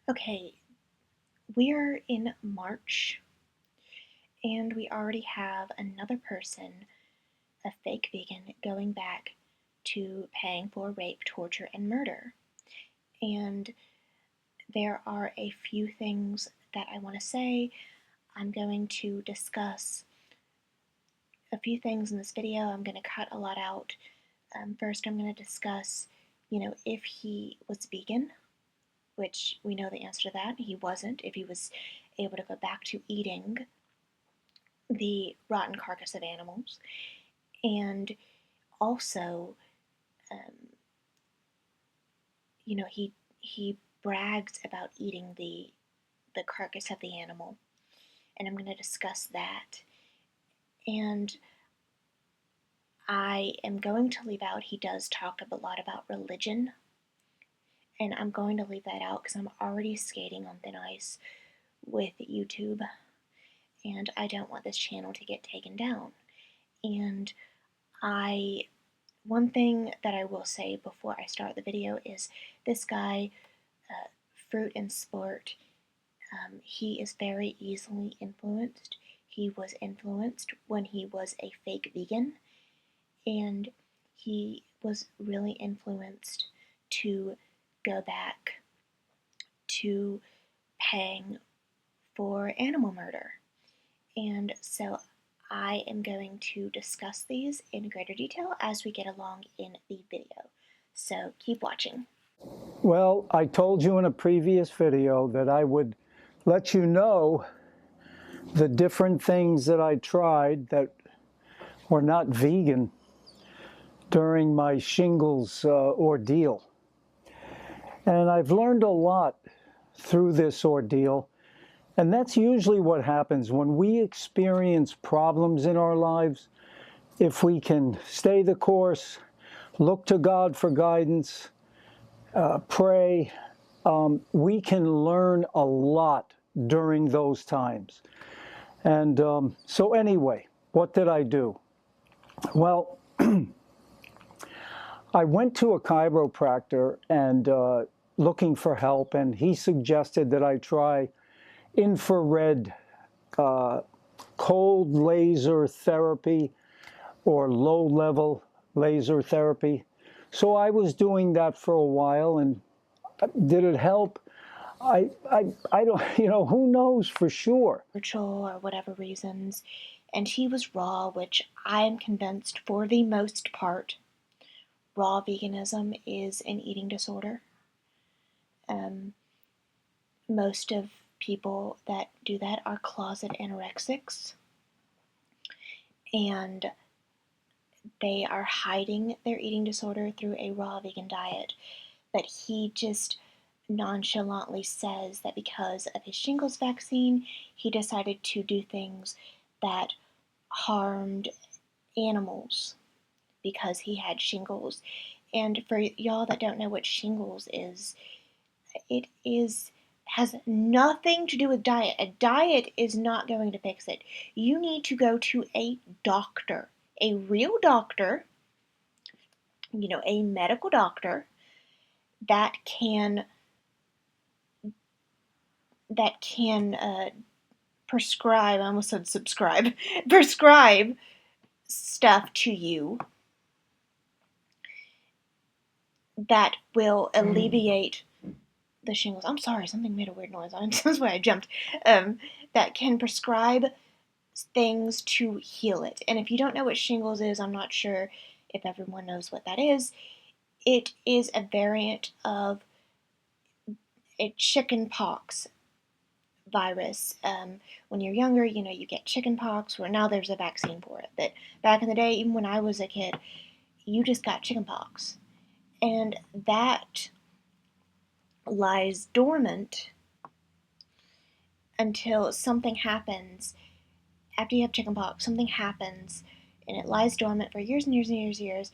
Okay, we're in March and we already have another person, a fake vegan, going back to paying for rape, torture, and murder. And there are a few things that I want to say. I'm going to discuss a few things in this video. I'm going to cut a lot out. First, I'm going to discuss, if he was vegan, which we know the answer to that. He wasn't. If he was able to go back to eating the rotten carcass of animals, and also, um, he brags about eating the carcass of the animal, and I'm going to discuss that. And I am going to leave out, he does talk a lot about religion, and I'm going to leave that out because I'm already skating on thin ice with YouTube, and I don't want this channel to get taken down. And one thing that I will say before I start the video is this guy, Fruit and Sport, he is very easily influenced. He was influenced when he was a fake vegan, and he was really influenced to go back to paying for animal murder. And so I am going to discuss these in greater detail as we get along in the video. So keep watching. Well, I told you in a previous video that I would let you know the different things that I tried that were not vegan during my shingles ordeal. And I've learned a lot through this ordeal. And that's usually what happens when we experience problems in our lives. If we can stay the course, look to God for guidance, pray, we can learn a lot during those times. And so anyway, what did I do? Well, I went to a chiropractor and looking for help, and he suggested that I try infrared cold laser therapy or low-level laser therapy. So I was doing that for a while, and did it help? I don't, who knows for sure. Spiritual or whatever reasons, and he was raw, which I am convinced for the most part, raw veganism is an eating disorder. Most of people that do that are closet anorexics, and they are hiding their eating disorder through a raw vegan diet. But he just nonchalantly says that because of his shingles vaccine, he decided to do things that harmed animals because he had shingles. And for y'all that don't know what shingles is, it has nothing to do with diet. A diet is not going to fix it. You need to go to a doctor, a real doctor, a medical doctor that can prescribe, I almost said subscribe, prescribe stuff to you that will alleviate the shingles. I'm sorry, something made a weird noise. That's why I jumped. That can prescribe things to heal it. And if you don't know what shingles is, I'm not sure if everyone knows what that is. It is a variant of a chicken pox virus. When you're younger, you get chicken pox, where now there's a vaccine for it. But back in the day, even when I was a kid, you just got chicken pox. And that lies dormant until something happens. After you have chickenpox, something happens, and it lies dormant for years and years and years and years,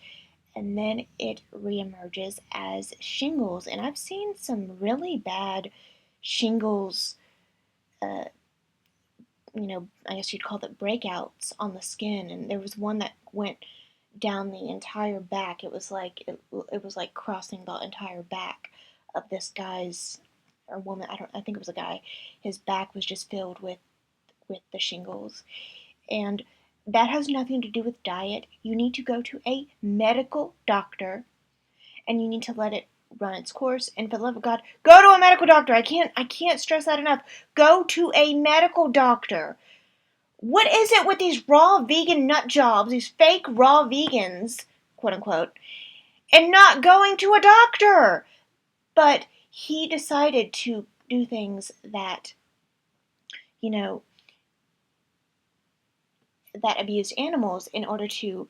and then it reemerges as shingles. And I've seen some really bad shingles, I guess you'd call it breakouts on the skin. And there was one that went down the entire back. It was like crossing the entire back of this guy's or woman, I think it was a guy, his back was just filled with the shingles. And that has nothing to do with diet. You need to go to a medical doctor and you need to let it run its course. And for the love of God, go to a medical doctor. I can't stress that enough. Go to a medical doctor. What is it with these raw vegan nut jobs, these fake raw vegans, quote unquote, and not going to a doctor? But he decided to do things that, you know, that abused animals in order to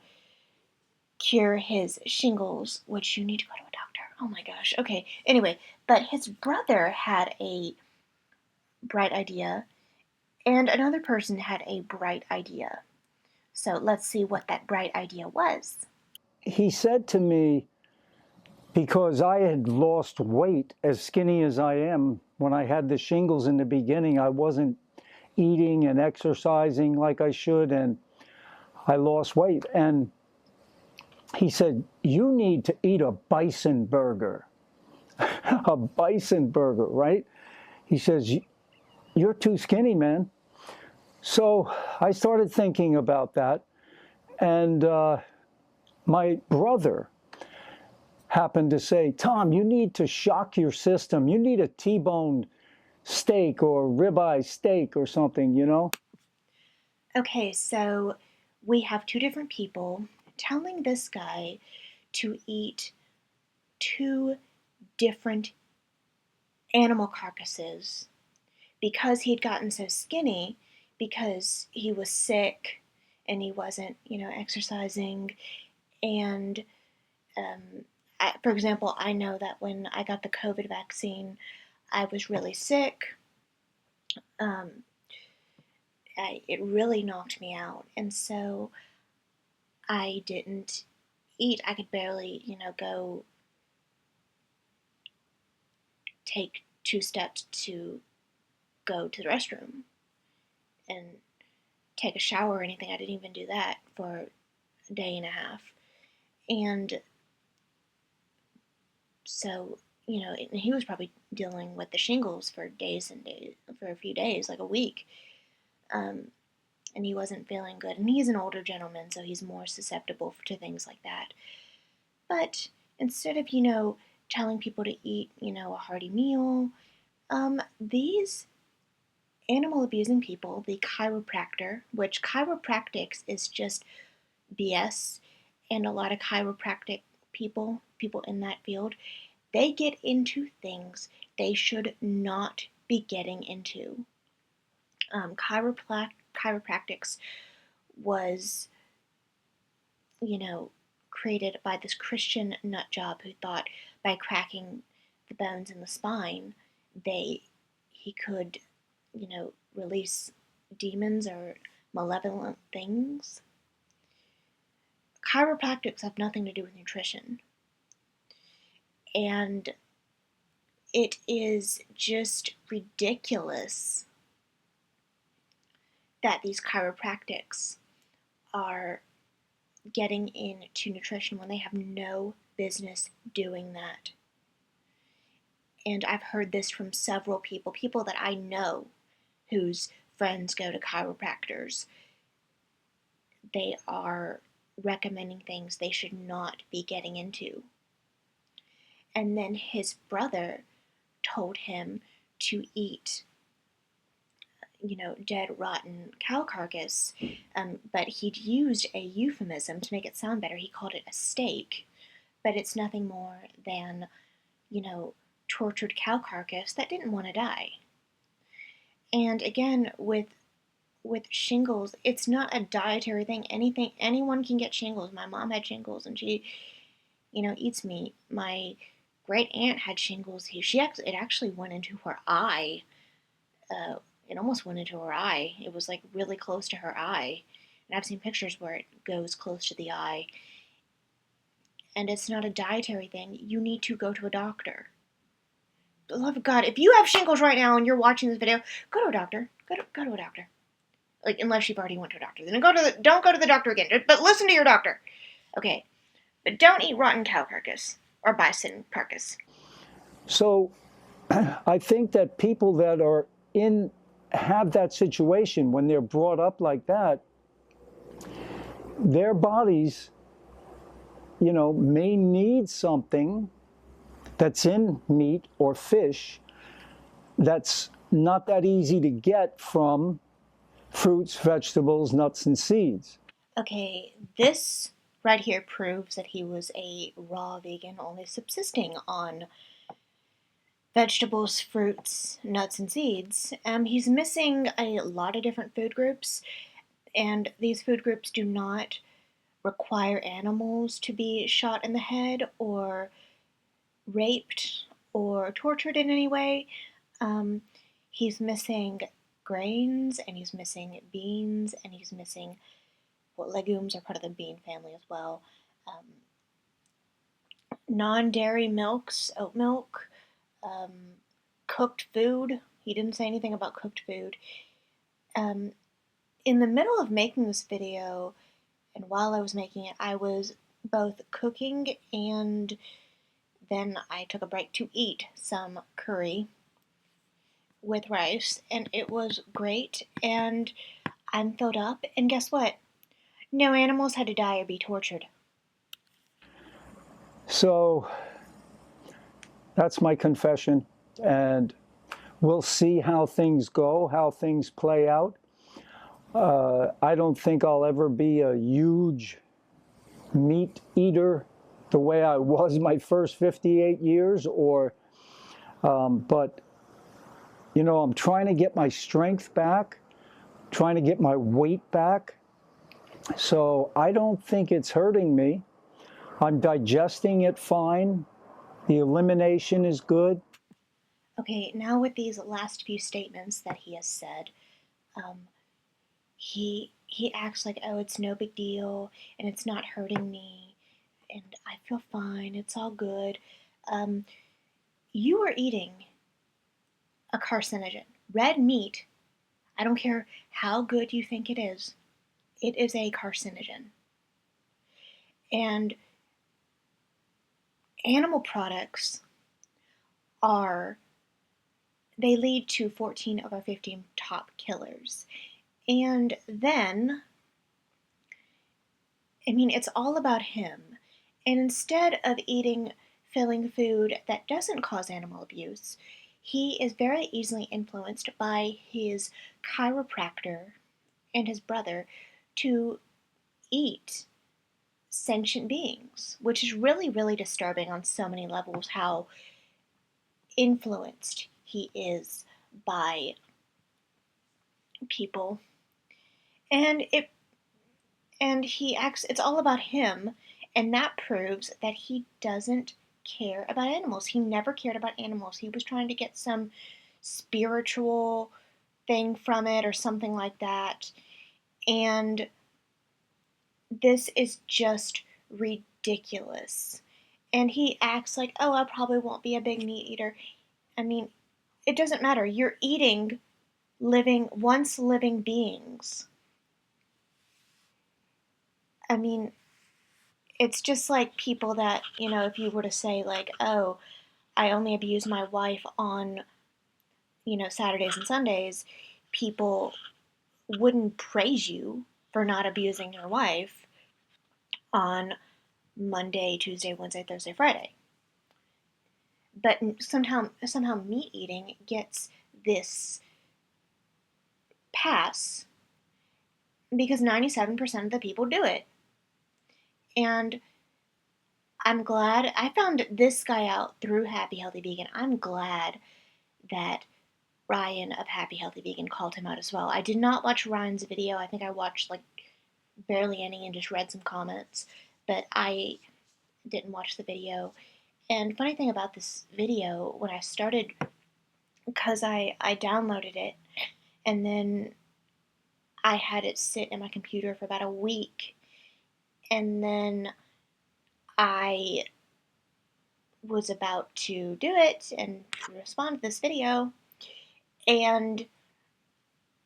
cure his shingles, which you need to go to a doctor. Oh my gosh. Okay. Anyway, but his brother had a bright idea, and another person had a bright idea. So let's see what that bright idea was. He said to me, because I had lost weight, as skinny as I am, when I had the shingles in the beginning, I wasn't eating and exercising like I should, and I lost weight. And he said, you need to eat a bison burger. A bison burger, right? He says, you're too skinny, man. So I started thinking about that. And my brother happened to say, Tom, you need to shock your system. You need a T-bone steak or ribeye steak or something, you know? Okay, so we have two different people telling this guy to eat two different animal carcasses because he'd gotten so skinny because he was sick and he wasn't, exercising. And for example, I know that when I got the COVID vaccine, I was really sick. Um, it really knocked me out. And so I didn't eat. I could barely, go take 2 steps to go to the restroom and take a shower or anything. I didn't even do that for a day and a half. And so, and he was probably dealing with the shingles for days and days, for a few days, like a week. Um, and he wasn't feeling good. And he's an older gentleman, so he's more susceptible to things like that. But instead of, telling people to eat, a hearty meal, these animal abusing people, the chiropractor, which chiropractics is just BS, and a lot of chiropractic people in that field, they get into things they should not be getting into. Chiropractics was, created by this Christian nut job who thought by cracking the bones in the spine, he could, release demons or malevolent things. Chiropractics have nothing to do with nutrition. And it is just ridiculous that these chiropractics are getting into nutrition when they have no business doing that. And I've heard this from several people that I know whose friends go to chiropractors. They are recommending things they should not be getting into. And then his brother told him to eat, dead, rotten cow carcass, but he'd used a euphemism to make it sound better. He called it a steak, but it's nothing more than, tortured cow carcass that didn't want to die. And again, with shingles, it's not a dietary thing. Anyone can get shingles. My mom had shingles, and she, eats meat. My great aunt had shingles. It actually went into her eye. It almost went into her eye. It was like really close to her eye. And I've seen pictures where it goes close to the eye. And it's not a dietary thing. You need to go to a doctor. For the love of God, if you have shingles right now and you're watching this video, go to a doctor. Go to a doctor. Like, unless you've already went to a doctor, then don't go to the doctor again. But listen to your doctor. Okay, but don't eat rotten cow carcass or bison carcass. So I think that people that are have that situation when they're brought up like that, their bodies, may need something that's in meat or fish that's not that easy to get from fruits, vegetables, nuts, and seeds. Okay, this right here proves that he was a raw vegan, only subsisting on vegetables, fruits, nuts, and seeds. He's missing a lot of different food groups, and these food groups do not require animals to be shot in the head or raped or tortured in any way. Um, he's missing grains, and he's missing beans, and he's missing, well, legumes are part of the bean family as well. Um, Non-dairy milks, oat milk, um, cooked food. He didn't say anything about cooked food. Um, in the middle of making this video, and while I was making it, I was both cooking and then I took a break to eat some curry with rice, and it was great. And I'm filled up, and guess what? No animals had to die or be tortured. So that's my confession, and we'll see how things go, how things play out. I don't think I'll ever be a huge meat eater the way I was my first 58 years, but I'm trying to get my strength back, trying to get my weight back. So I don't think it's hurting me. I'm digesting it fine. The elimination is good. Okay, now with these last few statements that he has said, um, he acts like, oh, it's no big deal and it's not hurting me and I feel fine. It's all good. Um, you are eating a carcinogen. Red meat, I don't care how good you think it is a carcinogen. And animal products are, they lead to 14 of our 15 top killers. And then, I mean, it's all about him. And instead of eating filling food that doesn't cause animal abuse, he is very easily influenced by his chiropractor and his brother to eat sentient beings, which is really, really disturbing on so many levels how influenced he is by people. And he acts, it's all about him, and that proves that he doesn't care about animals. He never cared about animals. He was trying to get some spiritual thing from it or something like that. And this is just ridiculous. And he acts like, oh, I probably won't be a big meat eater. I mean, it doesn't matter. You're eating once living beings. I mean, it's just like people that, if you were to say, like, oh, I only abuse my wife on, Saturdays and Sundays, people wouldn't praise you for not abusing your wife on Monday, Tuesday, Wednesday, Thursday, Friday. But somehow meat eating gets this pass because 97% of the people do it. And I'm glad I found this guy out through Happy Healthy Vegan. I'm glad that Ryan of Happy Healthy Vegan called him out as well. I did not watch Ryan's video. I think I watched like barely any and just read some comments, but I didn't watch the video. And funny thing about this video, when I started, because I downloaded it and then I had it sit in my computer for about a week, and then I was about to do it and respond to this video, and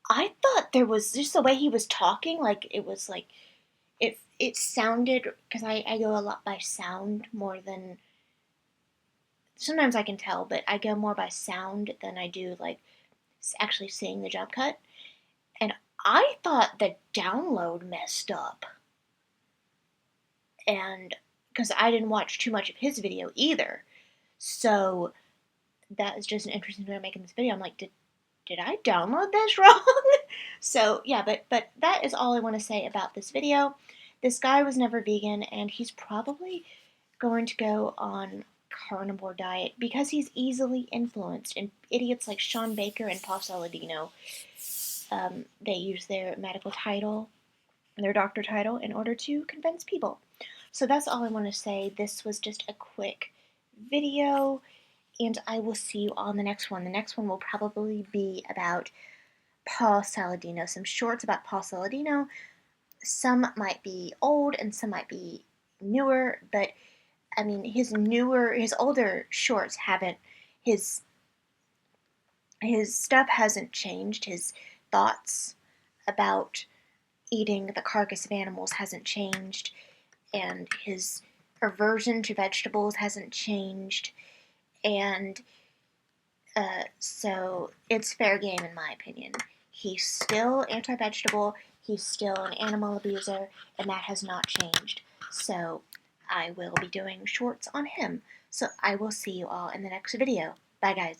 I thought there was just the way he was talking, like it was like it sounded, because I go a lot by sound more than sometimes I can tell, but I go more by sound than I do like actually seeing the jump cut. And I thought the download messed up. And because I didn't watch too much of his video either. So that is just an interesting way of making this video. I'm like, did I download this wrong? So yeah, but that is all I want to say about this video. This guy was never vegan, and he's probably going to go on carnivore diet because he's easily influenced. And idiots like Sean Baker and Paul Saladino, they use their medical title, their doctor title, in order to convince people. So that's all I want to say. This was just a quick video, and I will see you on the next one. The next one will probably be about Paul Saladino, some shorts about Paul Saladino. Some might be old and some might be newer, but I mean, his older shorts haven't, his stuff hasn't changed. His thoughts about eating the carcass of animals hasn't changed, and his aversion to vegetables hasn't changed, and so it's fair game in my opinion. He's still anti-vegetable, he's still an animal abuser, and that has not changed. So I will be doing shorts on him. So I will see you all in the next video. Bye guys.